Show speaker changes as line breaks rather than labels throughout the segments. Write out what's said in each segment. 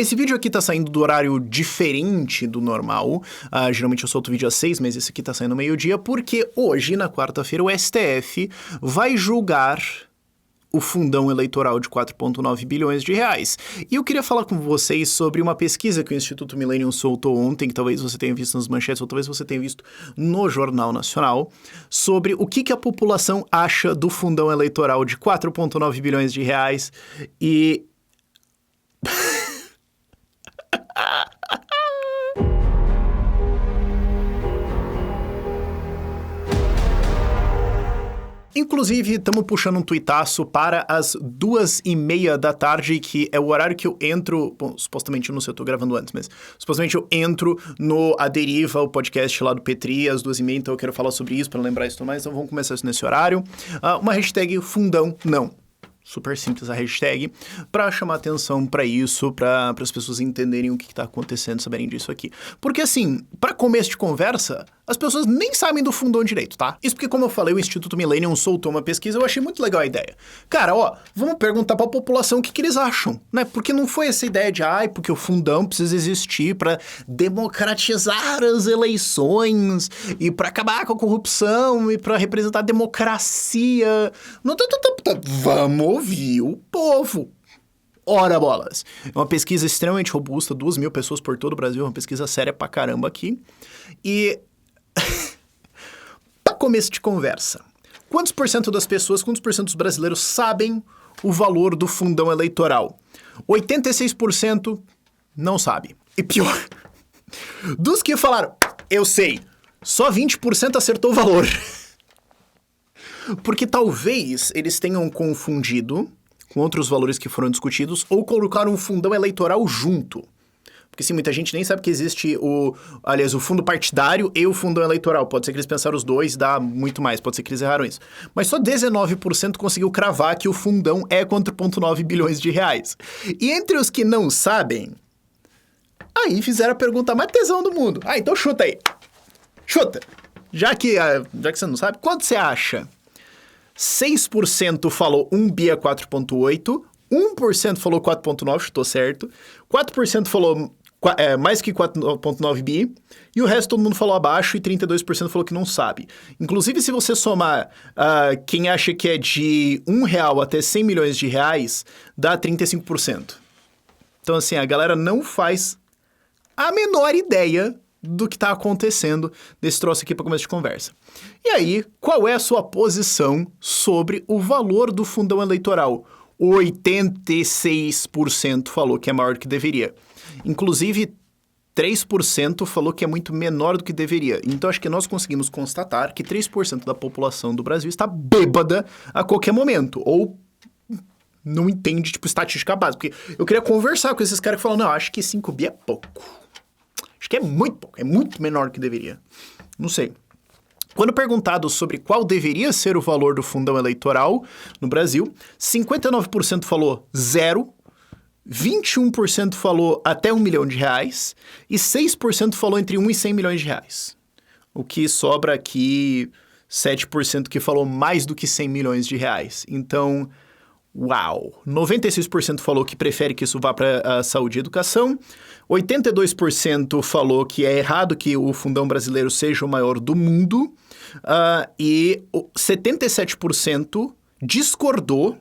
Esse vídeo aqui tá saindo do horário diferente do normal. Geralmente eu solto vídeo às 6, mas esse aqui tá saindo meio-dia, porque hoje, na quarta-feira, o STF vai julgar o fundão eleitoral de 4,9 bilhões de reais. E eu queria falar com vocês sobre uma pesquisa que o Instituto Millennium soltou ontem, que talvez você tenha visto nas manchetes, ou talvez você tenha visto no Jornal Nacional, sobre o que a população acha do fundão eleitoral de 4,9 bilhões de reais e... Inclusive, estamos puxando um tuitaço para as 2h30 da tarde, que é o horário que eu entro... Bom, supostamente, não sei, eu tô gravando antes, mas... Supostamente eu entro no A Deriva, o podcast lá do Petri, às 2h30, então eu quero falar sobre isso, para lembrar isso e tudo mais, então vamos começar isso nesse horário. Uma hashtag fundão não. Super simples a hashtag, para chamar atenção para isso, para as pessoas entenderem o que está acontecendo, saberem disso aqui. Porque assim, para começo de conversa, as pessoas nem sabem do fundão direito, tá? Isso porque, como eu falei, o Instituto Millennium soltou uma pesquisa, eu achei muito legal a ideia. Cara, vamos perguntar para a população o que eles acham, né? Porque não foi essa ideia de, porque o fundão precisa existir para democratizar as eleições e para acabar com a corrupção e para representar a democracia. Não, vamos ouvir o povo. Ora bolas. É uma pesquisa extremamente robusta, 2.000 pessoas por todo o Brasil, uma pesquisa séria pra caramba aqui. E... para começo de conversa, quantos por cento das pessoas, quantos por cento dos brasileiros sabem o valor do fundão eleitoral? 86% não sabe. E pior, dos que falaram, eu sei, só 20% acertou o valor. Porque talvez eles tenham confundido com outros valores que foram discutidos ou colocaram um fundão eleitoral junto. Porque sim, muita gente nem sabe que existe o fundo partidário e o fundão eleitoral. Pode ser que eles pensaram os dois, dá muito mais. Pode ser que eles erraram isso. Mas só 19% conseguiu cravar que o fundão é 4,9 bilhões de reais. E entre os que não sabem, aí fizeram a pergunta mais tesão do mundo. Então chuta aí. Chuta. Já que você não sabe, quanto você acha? 6% falou 1 bi é 4,8, 1% falou 4,9, chutou certo, 4% falou mais que 4,9 bi, e o resto todo mundo falou abaixo e 32% falou que não sabe. Inclusive, se você somar quem acha que é de R$1 até 100 milhões de reais, dá 35%. Então, assim, a galera não faz a menor ideia do que está acontecendo desse troço aqui para começo de conversa. E aí, qual é a sua posição sobre o valor do fundão eleitoral? 86% falou que é maior do que deveria. Inclusive, 3% falou que é muito menor do que deveria. Então, acho que nós conseguimos constatar que 3% da população do Brasil está bêbada a qualquer momento. Ou não entende, estatística básica. Porque eu queria conversar com esses caras que falam, não, acho que 5 bi é pouco. Acho que é muito pouco, é muito menor do que deveria. Não sei. Quando perguntado sobre qual deveria ser o valor do fundão eleitoral no Brasil, 59% falou 0, 21% falou até 1 milhão de reais e 6% falou entre 1 e 100 milhões de reais. O que sobra aqui, 7% que falou mais do que 100 milhões de reais. Então, uau! 96% falou que prefere que isso vá para a saúde e educação, 82% falou que é errado que o fundão brasileiro seja o maior do mundo, e 77% discordou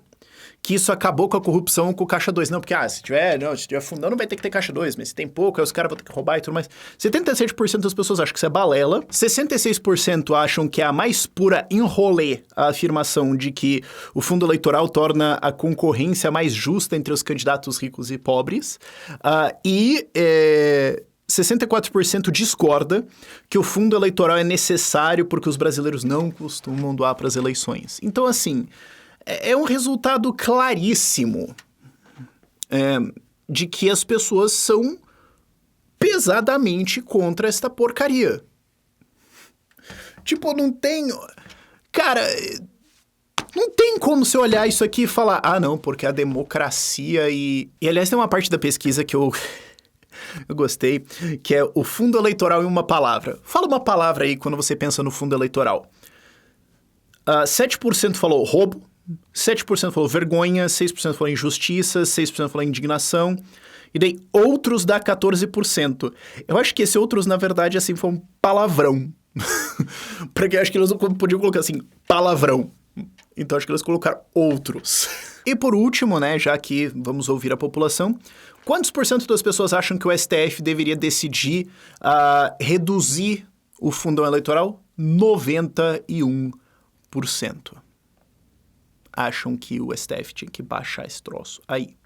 que isso acabou com a corrupção com o Caixa 2. Não, porque se tiver fundão não vai ter que ter Caixa 2, mas se tem pouco, aí os caras vão ter que roubar e tudo mais. 77% das pessoas acham que isso é balela, 66% acham que é a mais pura enrolê a afirmação de que o fundo eleitoral torna a concorrência mais justa entre os candidatos ricos e pobres, e 64% discorda que o fundo eleitoral é necessário porque os brasileiros não costumam doar para as eleições. Então, assim, é um resultado claríssimo de que as pessoas são pesadamente contra esta porcaria. Não tem... Cara, não tem como você olhar isso aqui e falar, não, porque a democracia e... E, aliás, tem uma parte da pesquisa que eu gostei, que é o fundo eleitoral em uma palavra. Fala uma palavra aí quando você pensa no fundo eleitoral. 7% falou roubo, 7% falou vergonha, 6% falou injustiça, 6% falou indignação E daí, outros dá 14%. Eu acho que esse outros, na verdade, assim, foi um palavrão. Porque eu acho que eles não podiam colocar assim, palavrão. Então, acho que eles colocaram outros. E por último, né, já que vamos ouvir a população, quantos por cento das pessoas acham que o STF deveria decidir reduzir o fundão eleitoral? 91% acham que o STF tinha que baixar esse troço aí.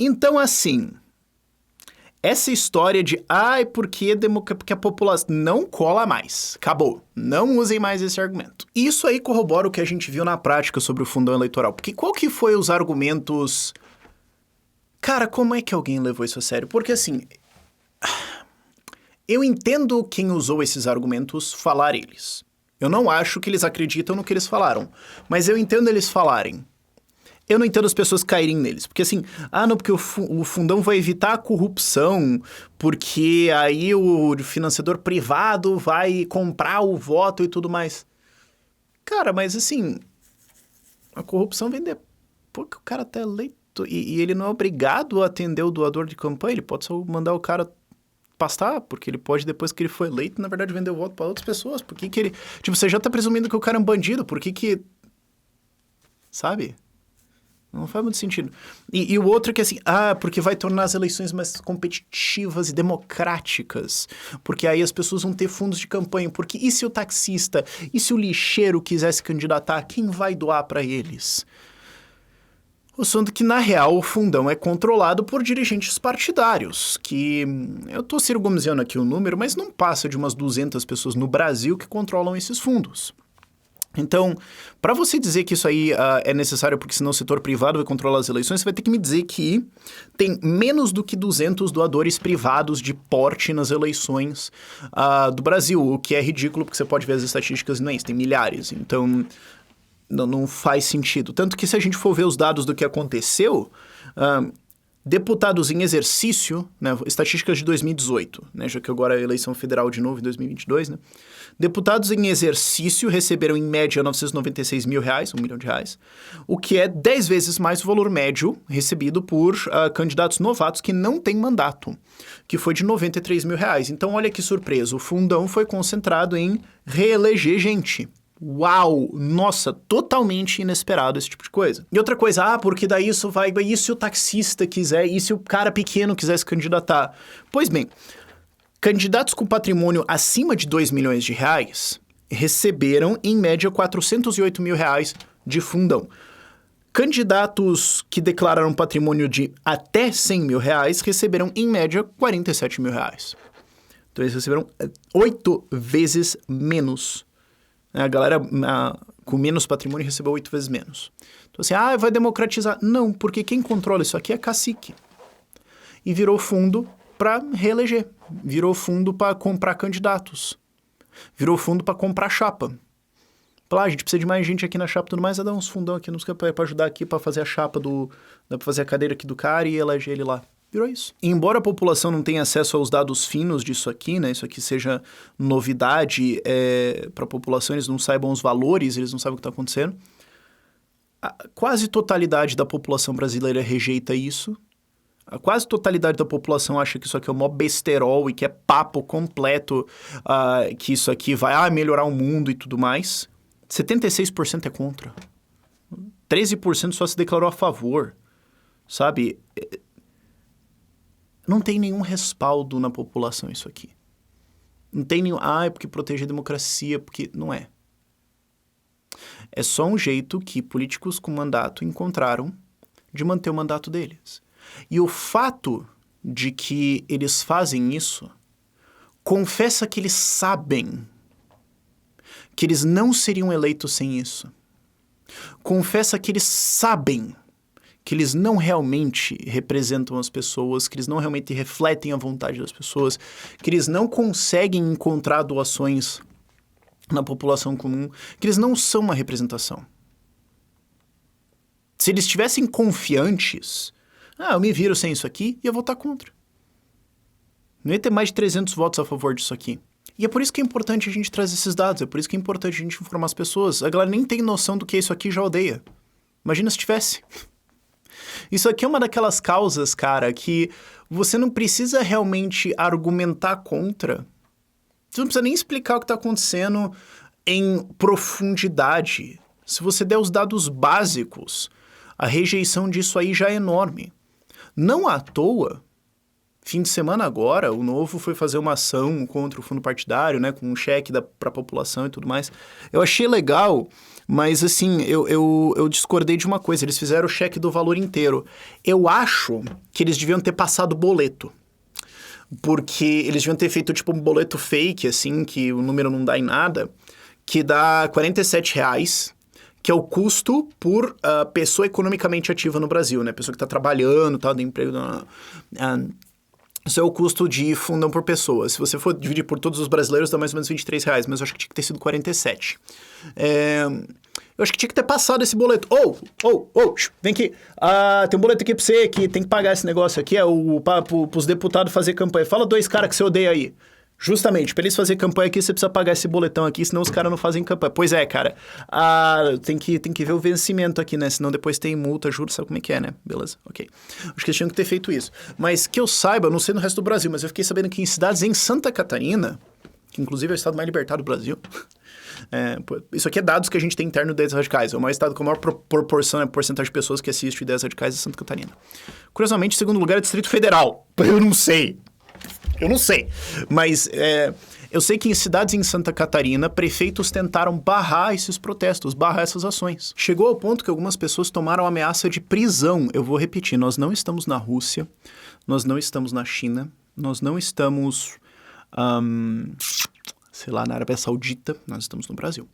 Então, assim, essa história de, porque a população não cola mais, acabou, não usem mais esse argumento. Isso aí corrobora o que a gente viu na prática sobre o fundão eleitoral, porque qual que foi os argumentos... Cara, como é que alguém levou isso a sério? Porque, assim, eu entendo quem usou esses argumentos falar eles. Eu não acho que eles acreditam no que eles falaram, mas eu entendo eles falarem. Eu não entendo as pessoas caírem neles. Porque assim, não, porque o fundão vai evitar a corrupção, porque aí o financiador privado vai comprar o voto e tudo mais. Cara, mas assim, a corrupção vem depois que o cara tá eleito e ele não é obrigado a atender o doador de campanha, ele pode só mandar o cara pastar, porque ele pode, depois que ele foi eleito, na verdade, vender o voto para outras pessoas. Por que ele... Tipo, você já tá presumindo que o cara é um bandido, por que... Sabe? Não faz muito sentido. E o outro é que assim, porque vai tornar as eleições mais competitivas e democráticas. Porque aí as pessoas vão ter fundos de campanha. Porque e se o taxista, e se o lixeiro quiser se candidatar, quem vai doar para eles? O assunto que, na real, o fundão é controlado por dirigentes partidários, que eu tô circuncisando aqui o número, mas não passa de umas 200 pessoas no Brasil que controlam esses fundos. Então, para você dizer que isso aí é necessário porque senão o setor privado vai controlar as eleições, você vai ter que me dizer que tem menos do que 200 doadores privados de porte nas eleições do Brasil, o que é ridículo porque você pode ver as estatísticas e não é isso, tem milhares. Então, não faz sentido. Tanto que se a gente for ver os dados do que aconteceu... deputados em exercício, né, estatísticas de 2018, né, já que agora é a eleição federal de novo em 2022, né, deputados em exercício receberam em média R$996 mil, R$1 milhão, o que é 10 vezes mais o valor médio recebido por candidatos novatos que não têm mandato, que foi de R$93 mil. Então, olha que surpresa, o fundão foi concentrado em reeleger gente. Uau! Nossa, totalmente inesperado esse tipo de coisa. E outra coisa, porque daí isso vai... E se o taxista quiser? E se o cara pequeno quiser se candidatar? Pois bem, candidatos com patrimônio acima de R$2 milhões receberam, em média, R$408 mil de fundão. Candidatos que declararam patrimônio de até R$100 mil receberam, em média, R$47 mil. Então, eles receberam 8 vezes menos. A galera com menos patrimônio recebeu 8 vezes menos. Então assim, vai democratizar. Não, porque quem controla isso aqui é cacique. E virou fundo para reeleger. Virou fundo para comprar candidatos. Virou fundo para comprar chapa. A gente precisa de mais gente aqui na chapa e tudo mais. Dar uns fundão aqui para ajudar aqui para fazer a chapa para fazer a cadeira aqui do cara e eleger ele lá. Virou isso. Embora a população não tenha acesso aos dados finos disso aqui, né? Isso aqui seja novidade para a população, eles não saibam os valores, eles não sabem o que está acontecendo. A quase totalidade da população brasileira rejeita isso. A quase totalidade da população acha que isso aqui é um mó besterol e que é papo completo, que isso aqui vai melhorar o mundo e tudo mais. 76% é contra. 13% só se declarou a favor. Sabe? Não tem nenhum respaldo na população isso aqui. Não tem nenhum... é porque protege a democracia, porque... Não é. É só um jeito que políticos com mandato encontraram de manter o mandato deles. E o fato de que eles fazem isso confessa que eles sabem que eles não seriam eleitos sem isso. Confessa que eles sabem que eles não realmente representam as pessoas, que eles não realmente refletem a vontade das pessoas, que eles não conseguem encontrar doações na população comum, que eles não são uma representação. Se eles estivessem confiantes, eu me viro sem isso aqui e eu vou votar contra. Não ia ter mais de 300 votos a favor disso aqui. E é por isso que é importante a gente trazer esses dados, é por isso que é importante a gente informar as pessoas. A galera nem tem noção do que isso aqui já odeia. Imagina se tivesse. Isso aqui é uma daquelas causas, cara, que você não precisa realmente argumentar contra. Você não precisa nem explicar o que está acontecendo em profundidade. Se você der os dados básicos, a rejeição disso aí já é enorme. Não à toa, fim de semana agora, o Novo foi fazer uma ação contra o fundo partidário, né, com um cheque para a população e tudo mais. Eu achei legal, mas assim, eu discordei de uma coisa, eles fizeram o cheque do valor inteiro. Eu acho que eles deviam ter passado o boleto. Porque eles deviam ter feito tipo um boleto fake, assim, que o número não dá em nada, que dá R$47, que é o custo por pessoa economicamente ativa no Brasil, né? Pessoa que está trabalhando, tá, do emprego... Isso é o custo de fundão por pessoa. Se você for dividir por todos os brasileiros, dá mais ou menos R$23, mas eu acho que tinha que ter sido 47. Eu acho que tinha que ter passado esse boleto. Vem aqui. Tem um boleto aqui pra você que tem que pagar esse negócio aqui, pros deputados fazer campanha. Fala 2 caras que você odeia aí. Justamente, pra eles fazerem campanha aqui, você precisa pagar esse boletão aqui, senão os caras não fazem campanha. Pois é, cara. Tem que ver o vencimento aqui, né? Senão depois tem multa, juros, sabe como é que é, né? Beleza, ok. Acho que eles tinham que ter feito isso. Mas que eu saiba, eu não sei no resto do Brasil, mas eu fiquei sabendo que em cidades em Santa Catarina, que inclusive é o estado mais libertário do Brasil... isso aqui é dados que a gente tem interno de Ideias Radicais. É o maior estado com a maior proporção, porcentagem de pessoas que assistem Ideias Radicais é Santa Catarina. Curiosamente, em segundo lugar é Distrito Federal. Eu não sei. Mas eu sei que em cidades em Santa Catarina, prefeitos tentaram barrar esses protestos, barrar essas ações. Chegou ao ponto que algumas pessoas tomaram ameaça de prisão. Eu vou repetir, nós não estamos na Rússia, nós não estamos na China, nós não estamos... sei lá, na Arábia Saudita, nós estamos no Brasil.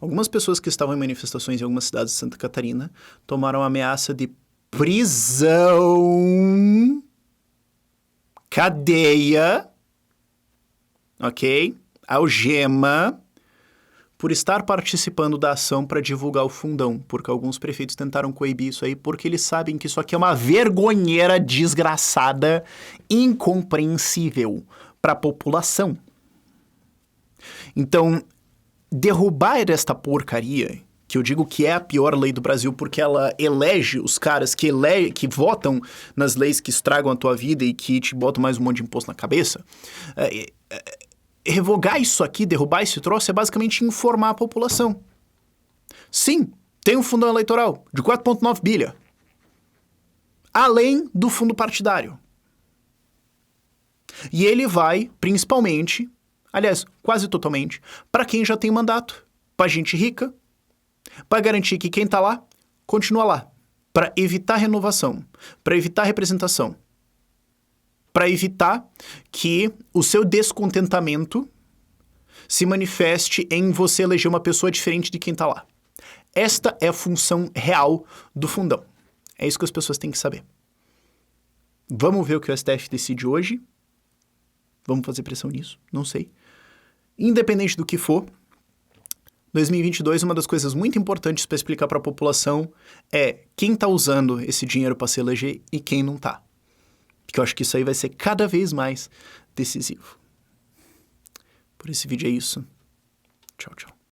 Algumas pessoas que estavam em manifestações em algumas cidades de Santa Catarina tomaram ameaça de prisão, cadeia, ok? Algema, por estar participando da ação para divulgar o fundão, porque alguns prefeitos tentaram coibir isso aí, porque eles sabem que isso aqui é uma vergonheira desgraçada, incompreensível para a população. Então, derrubar esta porcaria, que eu digo que é a pior lei do Brasil, porque ela elege os caras que votam nas leis que estragam a tua vida e que te botam mais um monte de imposto na cabeça, revogar isso aqui, derrubar esse troço, é basicamente informar a população. Sim, tem um fundão eleitoral de 4,9 bilhões, além do fundo partidário. E ele vai, principalmente... aliás, quase totalmente, para quem já tem mandato, para gente rica, para garantir que quem está lá, continua lá, para evitar renovação, para evitar representação, para evitar que o seu descontentamento se manifeste em você eleger uma pessoa diferente de quem está lá. Esta é a função real do fundão. É isso que as pessoas têm que saber. Vamos ver o que o STF decide hoje. Vamos fazer pressão nisso? Não sei. Independente do que for, 2022, uma das coisas muito importantes para explicar para a população é quem está usando esse dinheiro para se eleger e quem não está. Porque eu acho que isso aí vai ser cada vez mais decisivo. Por esse vídeo é isso. Tchau, tchau.